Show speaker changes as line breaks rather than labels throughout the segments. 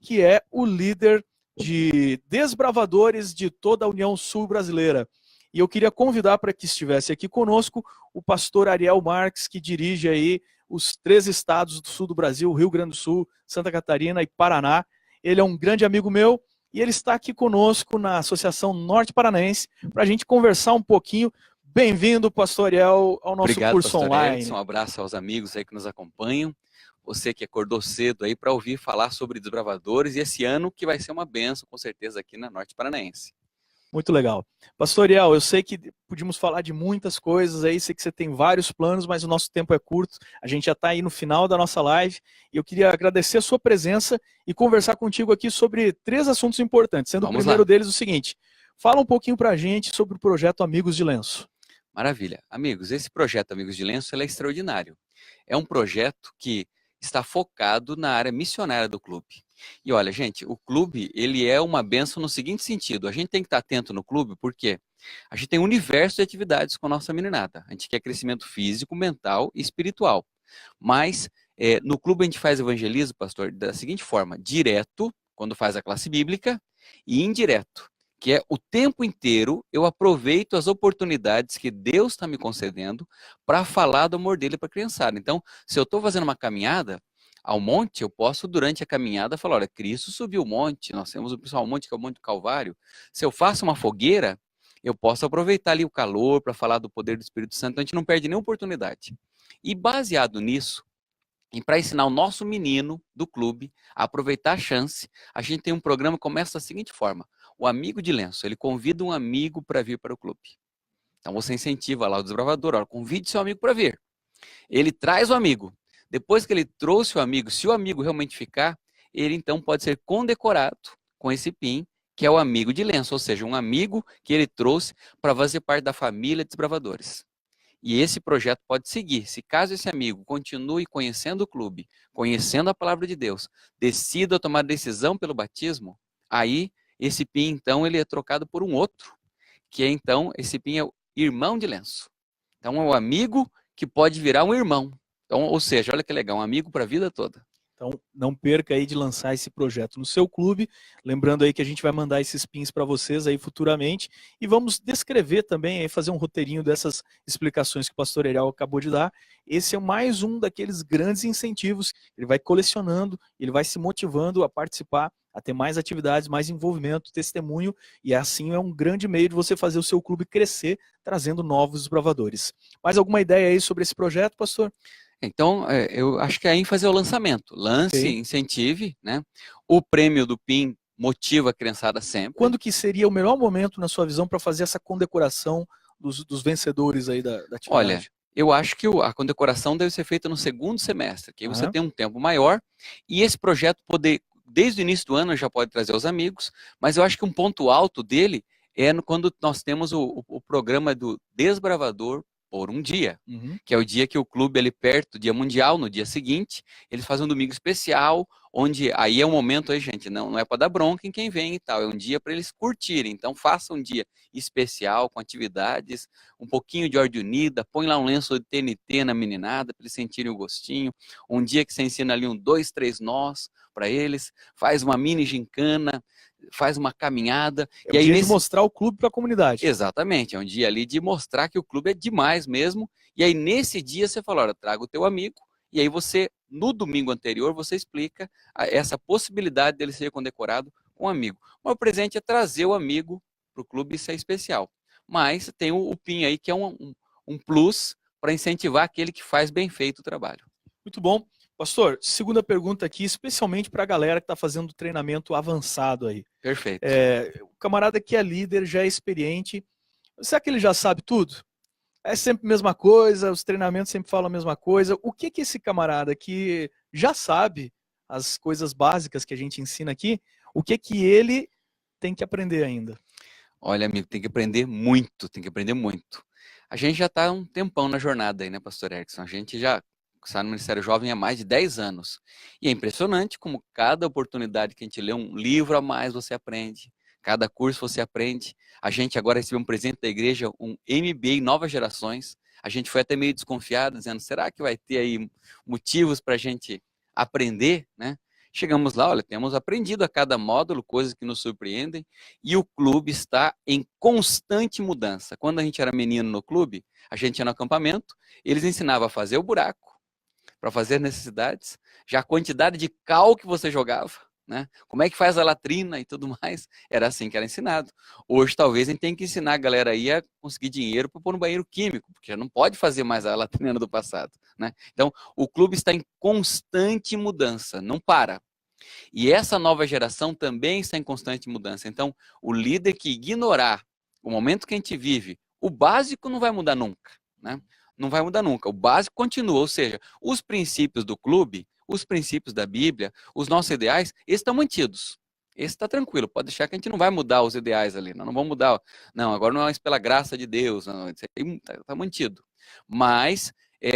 que é o líder de desbravadores de toda a União Sul Brasileira. E eu queria convidar para que estivesse aqui conosco o pastor Ariel Marques, que dirige aí os 3 estados do sul do Brasil, Rio Grande do Sul, Santa Catarina e Paraná. Ele é um grande amigo meu e ele está aqui conosco na Associação Norte Paranaense para a gente conversar um pouquinho. Bem-vindo, pastor Ariel, ao nosso
Obrigado,
curso
pastor
online.
Erickson, um abraço aos amigos aí que nos acompanham. Você que acordou cedo aí para ouvir falar sobre desbravadores e esse ano que vai ser uma bênção, com certeza, aqui na Norte Paranaense.
Muito legal. Pastor Ariel, eu sei que podíamos falar de muitas coisas aí, sei que você tem vários planos, mas o nosso tempo é curto, a gente já está aí no final da nossa live, e eu queria agradecer a sua presença e conversar contigo aqui sobre 3 assuntos importantes, sendo o primeiro deles o seguinte: fala um pouquinho para a gente sobre o projeto Amigos de Lenço.
Maravilha. Amigos, esse projeto Amigos de Lenço é extraordinário. É um projeto que está focado na área missionária do clube. E olha, gente, o clube, ele é uma bênção no seguinte sentido: a gente tem que estar atento no clube, porque a gente tem um universo de atividades com a nossa meninada. A gente quer crescimento físico, mental e espiritual. Mas no clube a gente faz evangelismo, pastor, da seguinte forma: direto, quando faz a classe bíblica, e indireto, que é o tempo inteiro eu aproveito as oportunidades que Deus está me concedendo para falar do amor dele para a criançada. Então, se eu estou fazendo uma caminhada ao monte, eu posso, durante a caminhada, falar: olha, Cristo subiu o monte, nós temos o principal monte, que é o Monte do Calvário. Se eu faço uma fogueira, eu posso aproveitar ali o calor para falar do poder do Espírito Santo, então a gente não perde nenhuma oportunidade. E baseado nisso, e para ensinar o nosso menino do clube a aproveitar a chance, a gente tem um programa que começa da seguinte forma: o Amigo de Lenço, ele convida um amigo para vir para o clube. Então você incentiva lá o desbravador: olha, convide seu amigo para vir. Ele traz o amigo. Depois que ele trouxe o amigo, se o amigo realmente ficar, ele então pode ser condecorado com esse PIN, que é o Amigo de Lenço, ou seja, um amigo que ele trouxe para fazer parte da família de desbravadores. E esse projeto pode seguir. Se caso esse amigo continue conhecendo o clube, conhecendo a palavra de Deus, decida tomar decisão pelo batismo, aí esse PIN, então, ele é trocado por um outro, que é, então, esse PIN é o irmão de lenço. Então, é o amigo que pode virar um irmão. Então, ou seja, olha que legal, um amigo para a vida toda.
Então, não perca aí de lançar esse projeto no seu clube. Lembrando aí que a gente vai mandar esses pins para vocês aí futuramente. E vamos descrever também, aí, fazer um roteirinho dessas explicações que o pastor Ariel acabou de dar. Esse é mais um daqueles grandes incentivos. Ele vai colecionando, ele vai se motivando a participar, a ter mais atividades, mais envolvimento, testemunho. E assim é um grande meio de você fazer o seu clube crescer, trazendo novos desbravadores. Mais alguma ideia aí sobre esse projeto, pastor?
Então, eu acho que a ênfase é o lançamento. Lance,
Okay.
incentive, né? O prêmio do PIN motiva a criançada sempre.
Quando que seria o melhor momento, na sua visão, para fazer essa condecoração dos vencedores aí da atividade?
Olha, eu acho que a condecoração deve ser feita no segundo semestre, que aí você tem um tempo maior, e esse projeto poder, desde o início do ano, já pode trazer os amigos, mas eu acho que um ponto alto dele é quando nós temos o programa do Desbravador por um dia, que é o dia que o clube, ele perto do Dia Mundial, no dia seguinte, eles fazem um domingo especial, onde aí é um momento aí, gente, não é para dar bronca em quem vem e tal, é um dia para eles curtirem. Então faça um dia especial, com atividades, um pouquinho de ordem unida, põe lá um lenço de TNT na meninada, para eles sentirem o gostinho, um dia que você ensina ali 2, 3 nós para eles, faz uma mini gincana, faz uma caminhada.
É um dia de mostrar o clube para a comunidade.
Exatamente, é um dia ali de mostrar que o clube é demais mesmo, e aí nesse dia você fala: olha, traga o teu amigo, e aí você, no domingo anterior, você explica essa possibilidade dele ser condecorado com um amigo. Mas o presente é trazer o amigo para o clube, isso é especial. Mas tem o PIN aí, que é um plus para incentivar aquele que faz bem feito o trabalho.
Muito bom. Pastor, segunda pergunta aqui, especialmente para a galera que está fazendo treinamento avançado aí.
Perfeito.
O camarada que é líder, já é experiente, será que ele já sabe tudo? É sempre a mesma coisa, os treinamentos sempre falam a mesma coisa. O que esse camarada que já sabe as coisas básicas que a gente ensina aqui, o que ele tem que aprender ainda?
Olha, amigo, tem que aprender muito, tem que aprender muito. A gente já está um tempão na jornada aí, né, pastor Erickson? A gente já está no Ministério Jovem há mais de 10 anos. E é impressionante como cada oportunidade que a gente lê um livro a mais, você aprende. Cada curso você aprende. A gente agora recebeu um presente da igreja, um MBA Novas Gerações. A gente foi até meio desconfiado, dizendo: será que vai ter aí motivos para a gente aprender, né? Chegamos lá, olha, temos aprendido a cada módulo coisas que nos surpreendem e o clube está em constante mudança. Quando a gente era menino no clube, a gente ia no acampamento, eles ensinavam a fazer o buraco, para fazer necessidades, já a quantidade de cal que você jogava, né? Como é que faz a latrina e tudo mais, era assim que era ensinado. Hoje talvez a gente tenha que ensinar a galera aí a conseguir dinheiro para pôr no banheiro químico, porque já não pode fazer mais a latrina do passado, né? Então, o clube está em constante mudança, não para. E essa nova geração também está em constante mudança. Então, o líder que ignorar o momento que a gente vive, o básico não vai mudar nunca, né? Não vai mudar nunca. O básico continua, ou seja, os princípios do clube, os princípios da Bíblia, os nossos ideais, esses estão mantidos. Esse está tranquilo, pode deixar que a gente não vai mudar os ideais ali, não vamos mudar. Não, agora não é mais pela graça de Deus, não, isso aí está mantido. Mas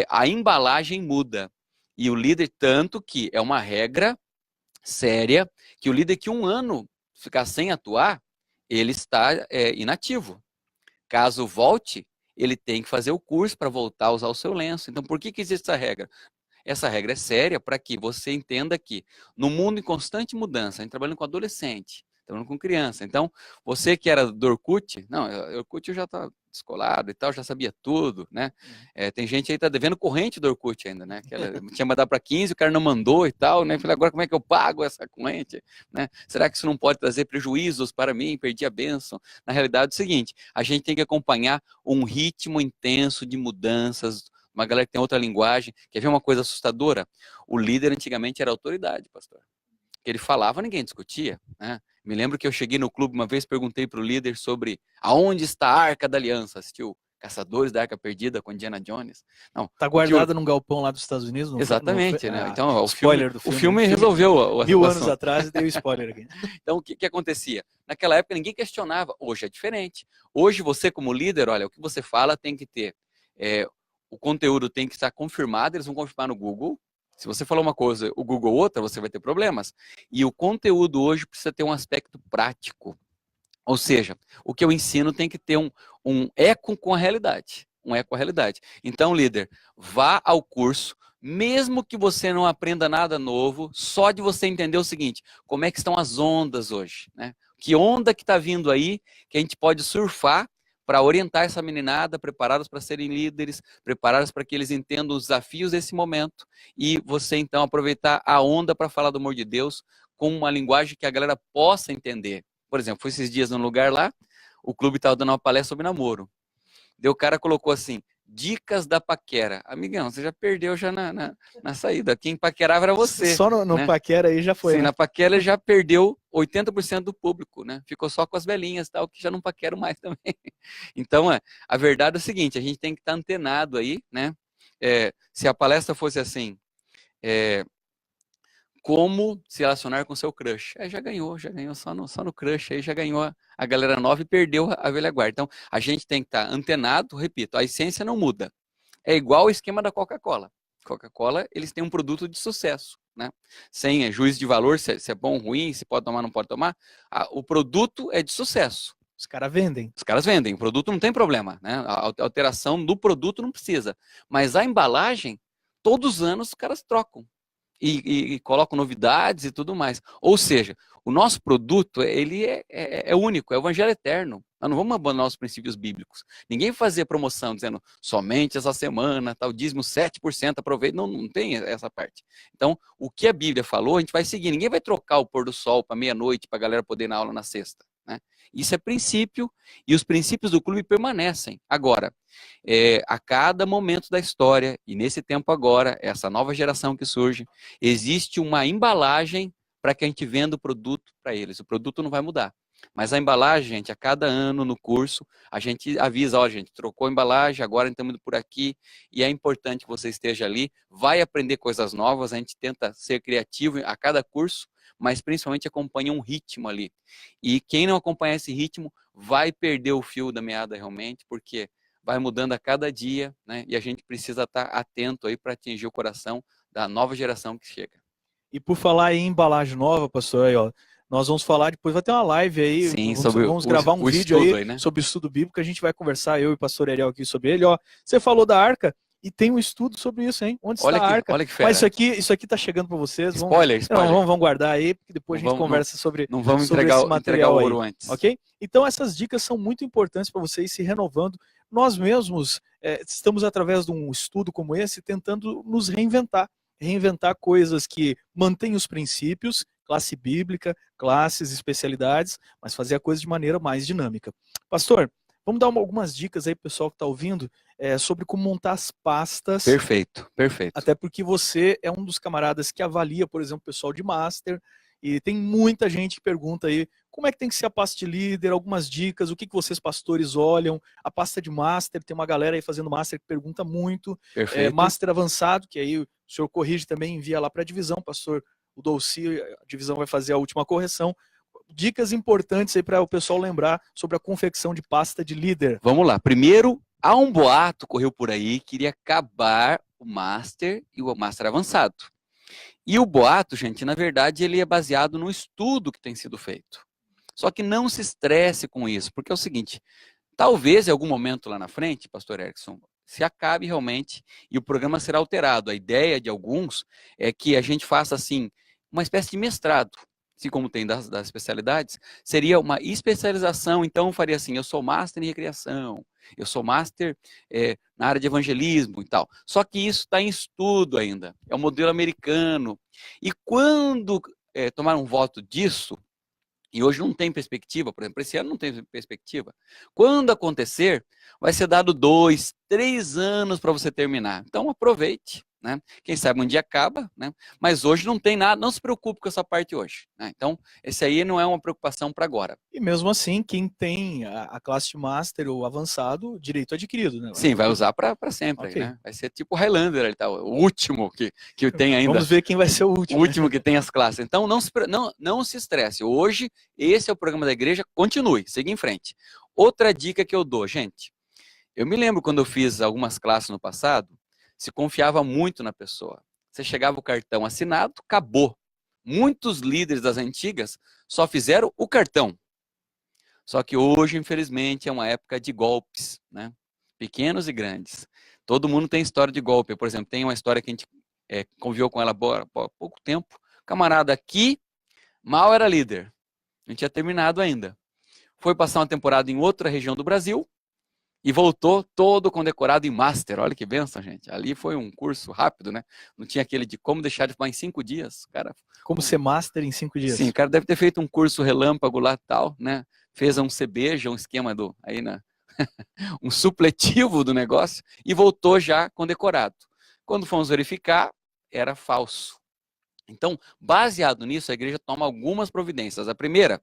a embalagem muda. E o líder, tanto que é uma regra séria, que o líder que um ano ficar sem atuar, ele está inativo. Caso volte, ele tem que fazer o curso para voltar a usar o seu lenço. Então, por que existe essa regra? Essa regra é séria para que você entenda que no mundo em constante mudança, a gente trabalhando com adolescente, trabalhando com criança. Então, você que era do Orkut, não, Orkut eu já estava descolado e tal, já sabia tudo, né? Tem gente aí que tá devendo corrente do Orkut ainda, né? Que ela tinha mandado para 15, o cara não mandou e tal, né? Falei, agora como é que eu pago essa corrente? Né? Será que isso não pode trazer prejuízos para mim? Perdi a bênção. Na realidade é o seguinte, a gente tem que acompanhar um ritmo intenso de mudanças, uma galera que tem outra linguagem. Quer ver uma coisa assustadora? O líder antigamente era autoridade, pastor. Que ele falava, ninguém discutia, né? Me lembro que eu cheguei no clube uma vez, perguntei para o líder sobre aonde está a Arca da Aliança. Assistiu Caçadores da Arca Perdida com Indiana Jones? Não.
Tá guardada num galpão lá dos Estados Unidos?
Exatamente, né? Então,
spoiler do filme.
O filme resolveu.
1000 anos atrás deu spoiler aqui.
Então, o que acontecia? Naquela época, ninguém questionava. Hoje é diferente. Hoje, você como líder, olha, o que você fala tem que ter... o conteúdo tem que estar confirmado, eles vão confirmar no Google. Se você falar uma coisa, o Google outra, você vai ter problemas. E o conteúdo hoje precisa ter um aspecto prático. Ou seja, o que eu ensino tem que ter um eco com a realidade. Um eco com a realidade. Então, líder, vá ao curso, mesmo que você não aprenda nada novo, só de você entender o seguinte, como é que estão as ondas hoje, né? Que onda que está vindo aí, que a gente pode surfar para orientar essa meninada, preparados para serem líderes, preparados para que eles entendam os desafios desse momento e você então aproveitar a onda para falar do amor de Deus com uma linguagem que a galera possa entender. Por exemplo, foi esses dias num lugar lá, o clube estava dando uma palestra sobre namoro. Daí o cara colocou assim, dicas da paquera. Amigão, você já perdeu já na saída. Quem paquerava era você.
Só no
né?
paquera aí já foi.
Sim,
né?
na paquera já perdeu 80% do público, né? Ficou só com as velhinhas, tal, que já não paqueram mais também. Então, a verdade é o seguinte, a gente tem que estar antenado aí, né? Se a palestra fosse assim, como se relacionar com seu crush. Já ganhou só no crush, aí já ganhou a galera nova e perdeu a velha guarda. Então, a gente tem que estar antenado, repito, a essência não muda. É igual o esquema da Coca-Cola. Coca-Cola, eles têm um produto de sucesso, né? Sem juízo de valor, se é bom ou ruim, se pode tomar, não pode tomar. O produto é de sucesso.
Os caras vendem.
Os caras vendem, o produto não tem problema, né? A alteração do produto não precisa. Mas a embalagem, todos os anos os caras trocam. E colocam novidades e tudo mais. Ou seja, o nosso produto, ele é único, é o evangelho eterno. Nós não vamos abandonar os princípios bíblicos. Ninguém fazia promoção dizendo, somente essa semana, tal, dízimo 7%, aproveita. Não tem essa parte. Então, o que a Bíblia falou, a gente vai seguir. Ninguém vai trocar o pôr do sol para meia-noite, para a galera poder ir na aula na sexta. Né? Isso é princípio, e os princípios do clube permanecem. Agora, a cada momento da história, e nesse tempo agora, essa nova geração que surge, existe uma embalagem para que a gente venda o produto para eles. O produto não vai mudar. Mas a embalagem, gente, a cada ano no curso, a gente avisa, ó, gente, trocou a embalagem, agora estamos indo por aqui, e é importante que você esteja ali, vai aprender coisas novas, a gente tenta ser criativo a cada curso, mas principalmente acompanha um ritmo ali. E quem não acompanhar esse ritmo vai perder o fio da meada realmente, porque vai mudando a cada dia, né? E a gente precisa estar atento aí para atingir o coração da nova geração que chega.
E por falar em embalagem nova, pastor, aí, ó, nós vamos falar depois, vai ter uma live aí,
sim,
vamos gravar um vídeo aí,
né?
sobre o estudo bíblico, a gente vai conversar, eu e o pastor Ariel aqui sobre ele, ó. Você falou da arca, E tem um estudo sobre isso, hein? Onde está
Olha
a
que,
arca?
olha que
Mas
fera.
isso aqui está chegando para vocês.
Spoiler,
Não,
spoiler.
vamos guardar aí, porque depois
Não
a gente
vamos, não,
conversa sobre
não vamos
esse
entregar
material
o
aí,
ouro antes.
ok? Então essas dicas são muito importantes para vocês se renovando. Nós mesmos estamos, através de um estudo como esse, tentando nos reinventar coisas que mantêm os princípios, classe bíblica, classes, especialidades, mas fazer a coisa de maneira mais dinâmica. Pastor, vamos dar algumas dicas aí para o pessoal que está ouvindo sobre como montar as pastas.
Perfeito, perfeito.
Até porque você é um dos camaradas que avalia, por exemplo, o pessoal de Master, e tem muita gente que pergunta aí como é que tem que ser a pasta de líder, algumas dicas, o que vocês pastores olham, a pasta de Master, tem uma galera aí fazendo Master que pergunta muito, Master avançado, que aí o senhor corrige também, envia lá para a divisão, pastor, o Dolci, a divisão vai fazer a última correção. Dicas importantes aí para o pessoal lembrar sobre a confecção de pasta de líder.
Vamos lá, primeiro, há um boato, correu por aí, queria acabar o Master e o Master avançado. E o boato, gente, na verdade, ele é baseado no estudo que tem sido feito. Só que não se estresse com isso, porque é o seguinte, talvez em algum momento lá na frente, pastor Erickson, se acabe realmente e o programa será alterado. A ideia de alguns é que a gente faça, assim, uma espécie de mestrado, assim como tem das especialidades, seria uma especialização, então faria assim, eu sou master em recreação, eu sou master na área de evangelismo e tal. Só que isso está em estudo ainda, é o modelo americano. E quando tomar um voto disso, e hoje não tem perspectiva, por exemplo, esse ano não tem perspectiva. Quando acontecer, vai ser dado 2, 3 anos para você terminar. Então aproveite, né? Quem sabe um dia acaba, né? Mas hoje não tem nada, não se preocupe com essa parte hoje, né? Então, esse aí não é uma preocupação para agora.
E mesmo assim, quem tem a classe de Master ou avançado, direito adquirido, né?
Sim, vai usar para sempre,
okay,
né? Vai ser tipo o Highlander, ele tá, o último que tem ainda.
Vamos ver quem vai ser o último.
O último que tem as classes. Então, não se estresse. Hoje, esse é o programa da igreja, continue, siga em frente. Outra dica que eu dou, gente, eu me lembro quando eu fiz algumas classes no passado, se confiava muito na pessoa. Você chegava o cartão assinado, acabou. Muitos líderes das antigas só fizeram o cartão. Só que hoje, infelizmente, é uma época de golpes, né? Pequenos e grandes. Todo mundo tem história de golpe. Por exemplo, tem uma história que a gente conviveu com ela há pouco tempo. Camarada aqui, mal era líder. Não tinha terminado ainda. Foi passar uma temporada em outra região do Brasil, e voltou todo condecorado em Master. Olha que benção, gente. Ali foi um curso rápido, né? Não tinha aquele de como deixar de fumar em 5 dias. Cara,
como ser Master em 5 dias.
Sim, o cara deve ter feito um curso relâmpago lá e tal, né? Fez um CBJ, um esquema aí um supletivo do negócio e voltou já condecorado. Quando fomos verificar, era falso. Então, baseado nisso, a igreja toma algumas providências. A primeira,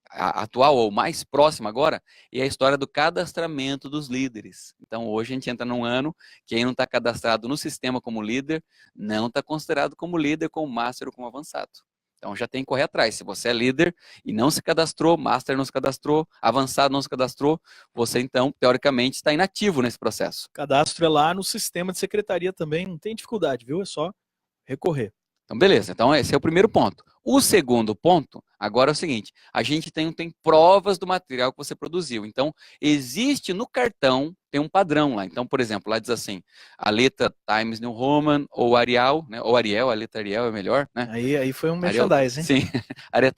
a atual ou mais próxima agora, é a história do cadastramento dos líderes. Então, hoje a gente entra num ano, quem não está cadastrado no sistema como líder, não está considerado como líder, como master ou como avançado. Então, já tem que correr atrás. Se você é líder e não se cadastrou, master não se cadastrou, avançado não se cadastrou, você, então, teoricamente, está inativo nesse processo.
O cadastro é lá no sistema de secretaria também, não tem dificuldade, viu? É só recorrer.
Então, beleza. Então, esse é o primeiro ponto. O segundo ponto, agora é o seguinte, a gente tem provas do material que você produziu. Então, existe no cartão, tem um padrão lá. Então, por exemplo, lá diz assim, a letra Times New Roman, ou Arial, né? Ou Ariel, a letra Ariel é melhor, né?
Aí foi um merchandising, hein?
Sim,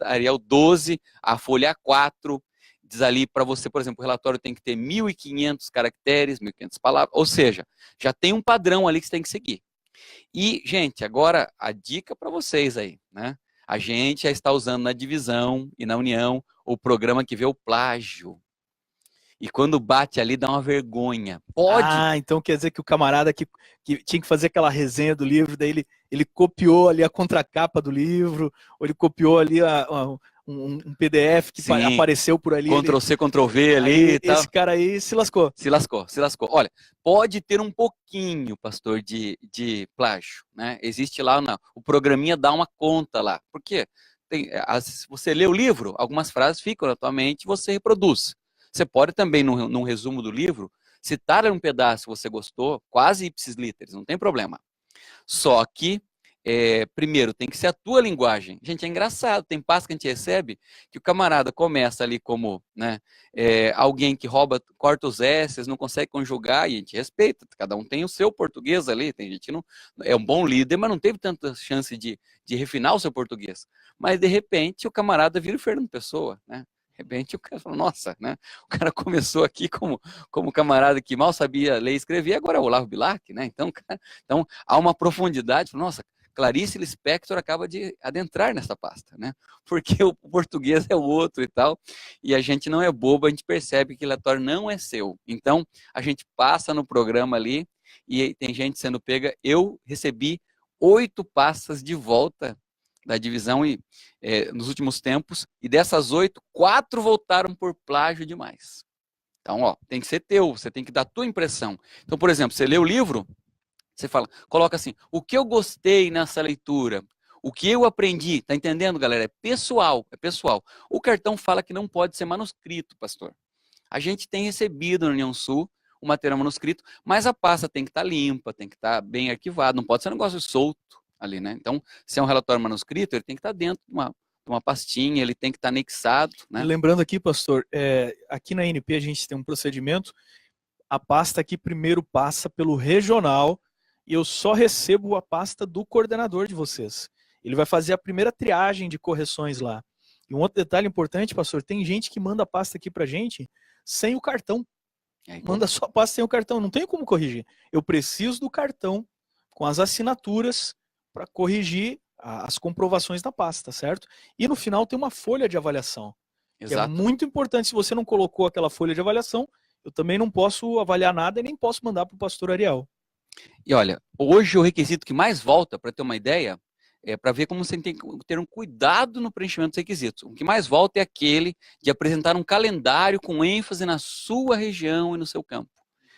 Arial 12, a folha A4, diz ali para você, por exemplo, o relatório tem que ter 1.500 caracteres, 1.500 palavras, ou seja, já tem um padrão ali que você tem que seguir. E, gente, agora a dica para vocês aí, né? A gente já está usando na divisão e na união o programa que vê o plágio. E quando bate ali, dá uma vergonha. Pode.
Ah, então quer dizer que o camarada que tinha que fazer aquela resenha do livro, daí ele copiou ali a contracapa do livro, ou ele copiou ali um PDF que
Sim,
apareceu por ali.
Ctrl-C, Ctrl-V ali e tal.
Esse cara aí se lascou.
Se lascou. Olha, pode ter um pouquinho, pastor, de plágio, né? Existe lá, o programinha dá uma conta lá. Por quê? Se você lê o livro, algumas frases ficam na tua mente e você reproduz. Você pode também, num resumo do livro, citar um pedaço que você gostou, quase ipsis literis, não tem problema. Só que primeiro, tem que ser a tua linguagem. Gente, é engraçado, tem pasta que a gente recebe que o camarada começa ali como, né, alguém que rouba, corta os S's, não consegue conjugar, e a gente respeita, cada um tem o seu português ali, tem gente que não, é um bom líder, mas não teve tanta chance de refinar o seu português. Mas, de repente, o camarada vira o Fernando Pessoa, né? De repente o cara fala, nossa, né? O cara começou aqui como camarada que mal sabia ler e escrever, agora é o Olavo Bilac, né? Então, então há uma profundidade, nossa, Clarice Lispector acaba de adentrar nessa pasta, né? Porque o português é o outro e tal, e a gente não é bobo, a gente percebe que o relatório não é seu. Então, a gente passa no programa ali e tem gente sendo pega. Eu recebi 8 pastas de volta da divisão nos últimos tempos, e dessas 8, 4 voltaram por plágio demais. Então, ó, tem que ser teu, você tem que dar a tua impressão. Então, por exemplo, você lê o livro, você fala, coloca assim, o que eu gostei nessa leitura, o que eu aprendi, tá entendendo, galera? É pessoal, é pessoal. O cartão fala que não pode ser manuscrito, pastor. A gente tem recebido na União Sul o material manuscrito, mas a pasta tem que estar limpa, tem que estar bem arquivada, não pode ser um negócio solto ali, né? Então, se é um relatório manuscrito, ele tem que estar dentro de uma pastinha, ele tem que estar anexado, né?
E lembrando aqui, pastor, aqui na NP a gente tem um procedimento, a pasta aqui primeiro passa pelo regional e eu só recebo a pasta do coordenador de vocês. Ele vai fazer a primeira triagem de correções lá. E um outro detalhe importante, pastor, tem gente que manda a pasta aqui pra gente sem o cartão. Manda só a pasta sem o cartão, não tem como corrigir. Eu preciso do cartão com as assinaturas para corrigir as comprovações da pasta, certo? E no final tem uma folha de avaliação. Que é muito importante. Se você não colocou aquela folha de avaliação, eu também não posso avaliar nada e nem posso mandar para o pastor Ariel.
E olha, hoje o requisito que mais volta, para ter uma ideia, para ver como você tem que ter um cuidado no preenchimento dos requisitos. O que mais volta é aquele de apresentar um calendário com ênfase na sua região e no seu campo.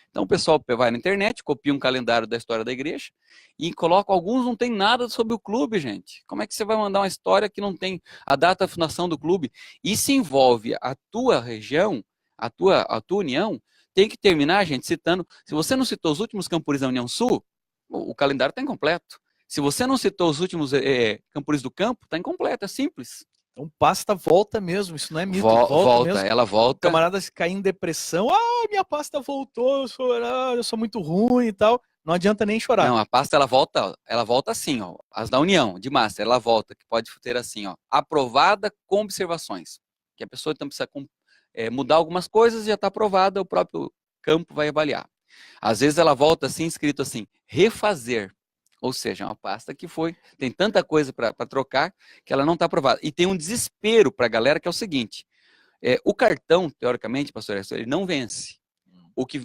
Então o pessoal vai na internet, copia um calendário da história da igreja e coloca, alguns não tem nada sobre o clube, gente. Como é que você vai mandar uma história que não tem a data da fundação do clube? E se envolve a tua região, a tua união, tem que terminar, gente, citando. Se você não citou os últimos campuris da União Sul, o calendário está incompleto. Se você não citou os últimos campuris do campo, está incompleto, é simples.
Então pasta volta mesmo, isso não é mito, volta mesmo.
Ela volta.
O camarada cair em depressão, minha pasta voltou, eu sou muito ruim e tal. Não adianta nem chorar.
Não, a pasta ela volta assim, ó. As da União, de Master, ela volta, que pode ter assim, ó, aprovada com observações. Que a pessoa então precisa mudar algumas coisas e já está aprovada, o próprio campo vai avaliar. Às vezes ela volta assim, escrito assim, refazer. Ou seja, uma pasta que tem tanta coisa para trocar que ela não está aprovada. E tem um desespero para a galera que é o seguinte, o cartão, teoricamente, pastor, ele não vence.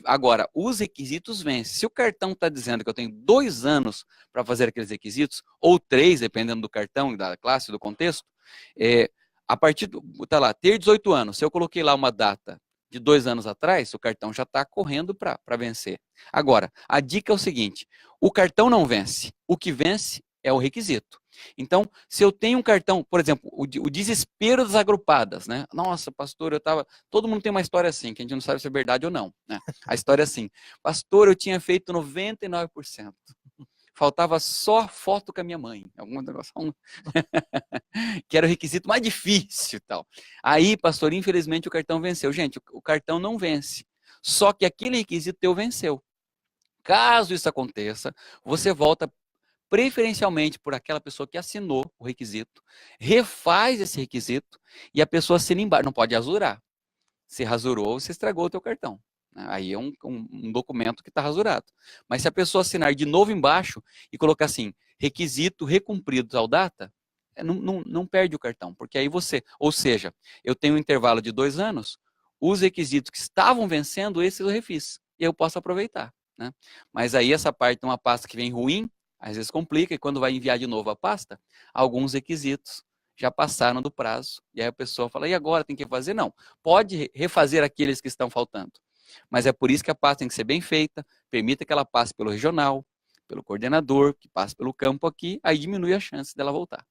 Agora, os requisitos vencem. Se o cartão está dizendo que eu tenho 2 anos para fazer aqueles requisitos, ou 3, dependendo do cartão, da classe, do contexto, a partir tá lá, ter 18 anos, se eu coloquei lá uma data de 2 anos atrás, o cartão já está correndo para vencer. Agora, a dica é o seguinte, o cartão não vence, o que vence é o requisito. Então, se eu tenho um cartão, por exemplo, o desespero das agrupadas, né? Nossa, pastor, todo mundo tem uma história assim, que a gente não sabe se é verdade ou não, né? A história é assim, pastor, eu tinha feito 99%. Faltava só foto com a minha mãe, algum negócio, que era o requisito mais difícil e tal. Aí, pastor, infelizmente o cartão venceu. Gente, o cartão não vence, só que aquele requisito teu venceu. Caso isso aconteça, você volta preferencialmente por aquela pessoa que assinou o requisito, refaz esse requisito e a pessoa assina embaixo, não pode rasurar. Se rasurou, você estragou o teu cartão. Aí é um documento que está rasurado. Mas se a pessoa assinar de novo embaixo e colocar assim, requisito recumprido tal data, não perde o cartão, porque aí ou seja, eu tenho um intervalo de 2 anos, os requisitos que estavam vencendo, esses eu refiz, e eu posso aproveitar. Né? Mas aí essa parte de uma pasta que vem ruim, às vezes complica, e quando vai enviar de novo a pasta, alguns requisitos já passaram do prazo, e aí a pessoa fala, e agora tem que fazer? Não, pode refazer aqueles que estão faltando. Mas é por isso que a pasta tem que ser bem feita, permita que ela passe pelo regional, pelo coordenador, que passe pelo campo aqui, aí diminui a chance dela voltar.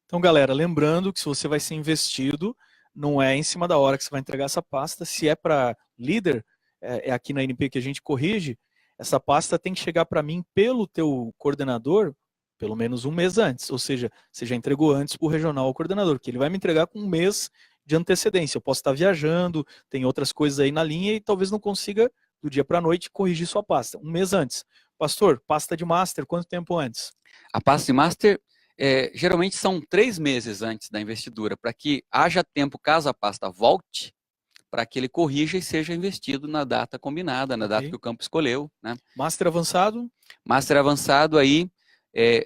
Então, galera, lembrando que se você vai ser investido, não é em cima da hora que você vai entregar essa pasta. Se é para líder, é aqui na NP que a gente corrige, essa pasta tem que chegar para mim pelo teu coordenador Pelo menos um mês antes, ou seja, você já entregou antes para o regional ao coordenador, que ele vai me entregar com um mês de antecedência. Eu posso estar viajando, tem outras coisas aí na linha e talvez não consiga, do dia para a noite, corrigir sua pasta. Um mês antes. Pastor, pasta de master, quanto tempo antes?
A pasta de master, geralmente são 3 meses antes da investidura, para que haja tempo, caso a pasta volte, para que ele corrija e seja investido na data combinada, na data que o campo escolheu, né?
Master avançado?
Master avançado aí,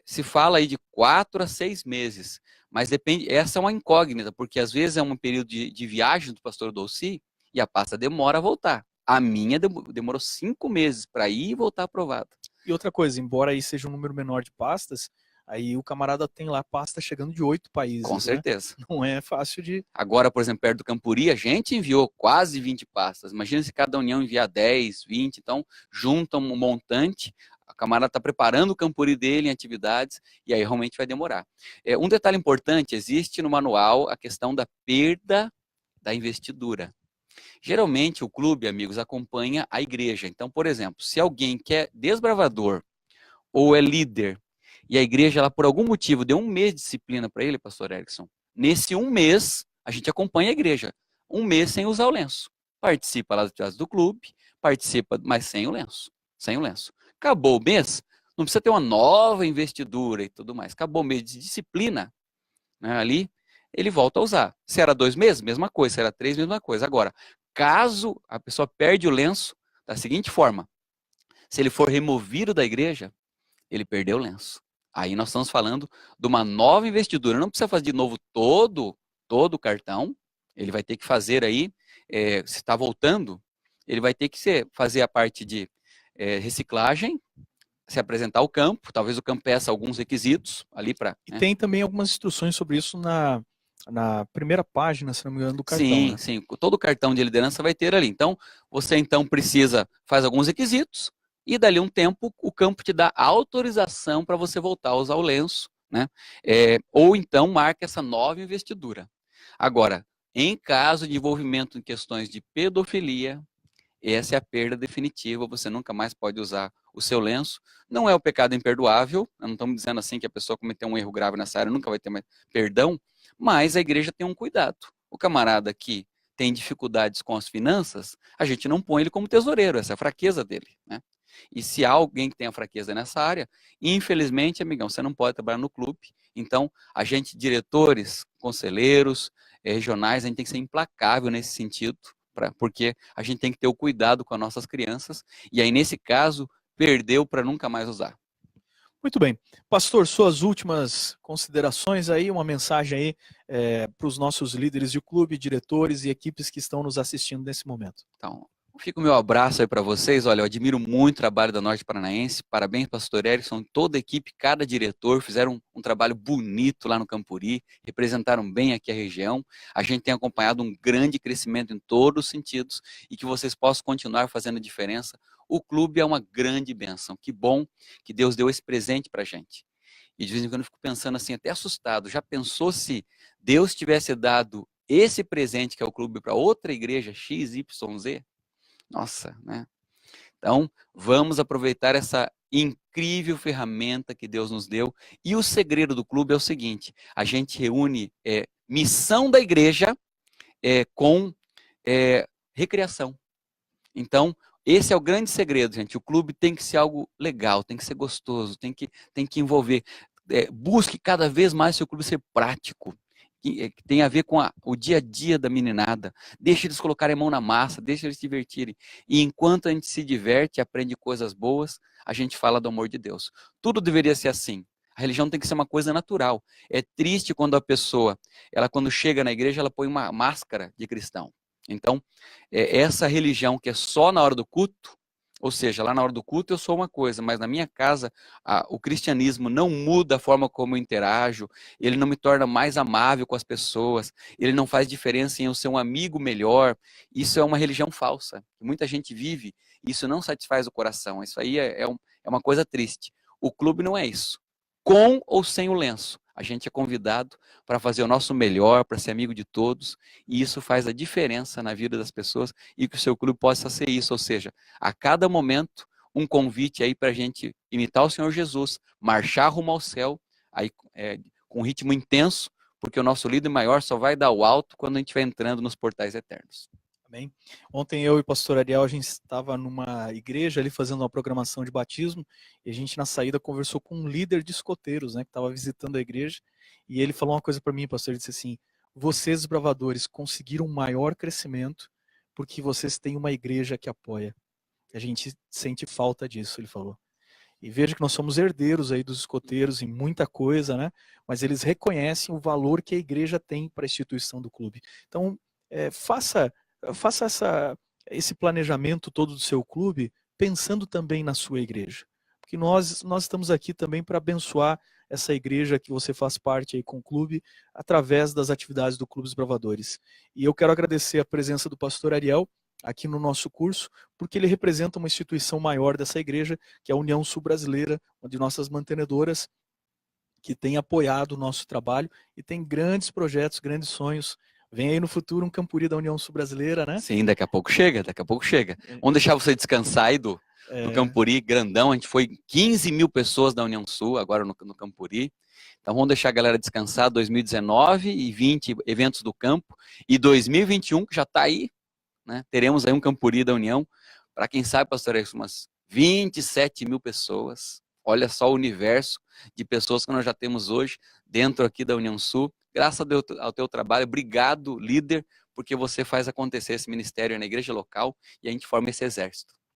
se fala aí de 4 a 6 meses, mas depende, essa é uma incógnita, porque às vezes é um período de viagem do pastor Dolci e a pasta demora a voltar. A minha demorou 5 meses para ir e voltar aprovada.
E outra coisa, embora aí seja um número menor de pastas, aí o camarada tem lá pasta chegando de 8 países.
Com certeza.
Né? Não é fácil de...
Agora, por exemplo, perto do Campuri, a gente enviou quase 20 pastas. Imagina se cada união enviar 10, 20, então junta um montante, a camarada está preparando o Campuri dele em atividades, e aí realmente vai demorar. Um detalhe importante, existe no manual a questão da perda da investidura. Geralmente o clube, amigos, acompanha a igreja. Então, por exemplo, se alguém que é desbravador ou é líder e a igreja, ela por algum motivo deu um mês de disciplina para ele, pastor Erickson, nesse um mês a gente acompanha a igreja. Um mês sem usar o lenço. Participa das atividades do clube, participa, mas sem o lenço. Sem o lenço. Acabou o mês, não precisa ter uma nova investidura e tudo mais. Acabou o mês de disciplina, né, ali, ele volta a usar. Se era 2 meses, mesma coisa. Se era 3, mesma coisa. Agora, caso a pessoa perde o lenço, da seguinte forma: se ele for removido da igreja, ele perdeu o lenço. Aí nós estamos falando de uma nova investidura. Não precisa fazer de novo todo o cartão. Ele vai ter que fazer aí, se está voltando, ele vai ter que fazer a parte de reciclagem, se apresentar ao campo. Talvez o campo peça alguns requisitos ali para...
E tem também algumas instruções sobre isso na primeira página, se não me engano, do cartão.
Sim,
né?
sim. Todo cartão de liderança vai ter ali. Então, você faz alguns requisitos e dali um tempo o campo te dá autorização para você voltar a usar o lenço, né? Ou então marca essa nova investidura. Agora, em caso de envolvimento em questões de pedofilia, essa é a perda definitiva, você nunca mais pode usar o seu lenço. Não é o pecado imperdoável, não estamos dizendo assim que a pessoa cometeu um erro grave nessa área, nunca vai ter mais perdão, mas a igreja tem um cuidado. O camarada que tem dificuldades com as finanças, a gente não põe ele como tesoureiro, essa é a fraqueza dele, né? E se há alguém que tenha fraqueza nessa área, infelizmente, amigão, você não pode trabalhar no clube. Então, a gente, diretores, conselheiros, regionais, a gente tem que ser implacável nesse sentido, porque a gente tem que ter o cuidado com as nossas crianças, e aí nesse caso, perdeu para nunca mais usar.
Muito bem. Pastor, suas últimas considerações aí, uma mensagem aí para os nossos líderes de clube, diretores e equipes que estão nos assistindo nesse momento.
Então, fica o meu abraço aí para vocês. Olha, eu admiro muito o trabalho da Norte Paranaense. Parabéns, pastor Erickson, toda a equipe, cada diretor, fizeram um trabalho bonito lá no Campuri, representaram bem aqui a região. A gente tem acompanhado um grande crescimento em todos os sentidos e que vocês possam continuar fazendo diferença. O clube é uma grande bênção. Que bom que Deus deu esse presente para a gente. E de vez em quando eu fico pensando assim, até assustado. Já pensou se Deus tivesse dado esse presente que é o clube para outra igreja XYZ? Nossa, né? Então, vamos aproveitar essa incrível ferramenta que Deus nos deu. E o segredo do clube é o seguinte: a gente reúne missão da igreja com recreação. Então, esse é o grande segredo, gente. O clube tem que ser algo legal, tem que ser gostoso, tem que envolver. Busque cada vez mais seu clube ser prático, que tem a ver com o dia a dia da meninada. Deixa eles colocarem a mão na massa, deixa eles se divertirem. E enquanto a gente se diverte, aprende coisas boas, a gente fala do amor de Deus. Tudo deveria ser assim. A religião tem que ser uma coisa natural. É triste quando a pessoa, quando chega na igreja, ela põe uma máscara de cristão. Então, essa religião que é só na hora do culto, ou seja, lá na hora do culto eu sou uma coisa, mas na minha casa o cristianismo não muda a forma como eu interajo, ele não me torna mais amável com as pessoas, ele não faz diferença em eu ser um amigo melhor. Isso é uma religião falsa. Muita gente vive, isso não satisfaz o coração. Isso aí é uma coisa triste. O clube não é isso. Com ou sem o lenço, a gente é convidado para fazer o nosso melhor, para ser amigo de todos, e isso faz a diferença na vida das pessoas, e que o seu clube possa ser isso, ou seja, a cada momento um convite aí para a gente imitar o Senhor Jesus, marchar rumo ao céu, aí, com um ritmo intenso, porque o nosso líder maior só vai dar o alto quando a gente vai entrando nos portais eternos.
Amém. Ontem eu e o pastor Ariel, a gente estava numa igreja ali fazendo uma programação de batismo, e a gente na saída conversou com um líder de escoteiros, né, que estava visitando a igreja, e ele falou uma coisa para mim, pastor, ele disse assim: vocês, bravadores, conseguiram maior crescimento porque vocês têm uma igreja que apoia. A gente sente falta disso, ele falou. E veja que nós somos herdeiros aí dos escoteiros em muita coisa, né? Mas eles reconhecem o valor que a igreja tem para a instituição do clube. Então, faça esse planejamento todo do seu clube pensando também na sua igreja. Porque nós estamos aqui também para abençoar essa igreja que você faz parte aí com o clube, através das atividades do Clube dos Bravadores. E eu quero agradecer a presença do pastor Ariel aqui no nosso curso, porque ele representa uma instituição maior dessa igreja, que é a União Sul Brasileira, onde nossas mantenedoras, que tem apoiado o nosso trabalho e tem grandes projetos, grandes sonhos. Vem aí no futuro um Campuri da União Sul Brasileira, né?
Sim, daqui a pouco chega, daqui a pouco chega. Vamos deixar você descansar aí do Campuri grandão. A gente foi 15 mil pessoas da União Sul agora no Campuri. Então vamos deixar a galera descansar 2019 e 20 eventos do campo. E 2021, que já está aí, né? Teremos aí um Campuri da União. Para quem sabe, pastor, umas 27 mil pessoas. Olha só o universo de pessoas que nós já temos hoje dentro aqui da União Sul. Graças ao teu trabalho, obrigado, líder, porque você faz acontecer esse ministério na igreja local e a gente forma esse exército.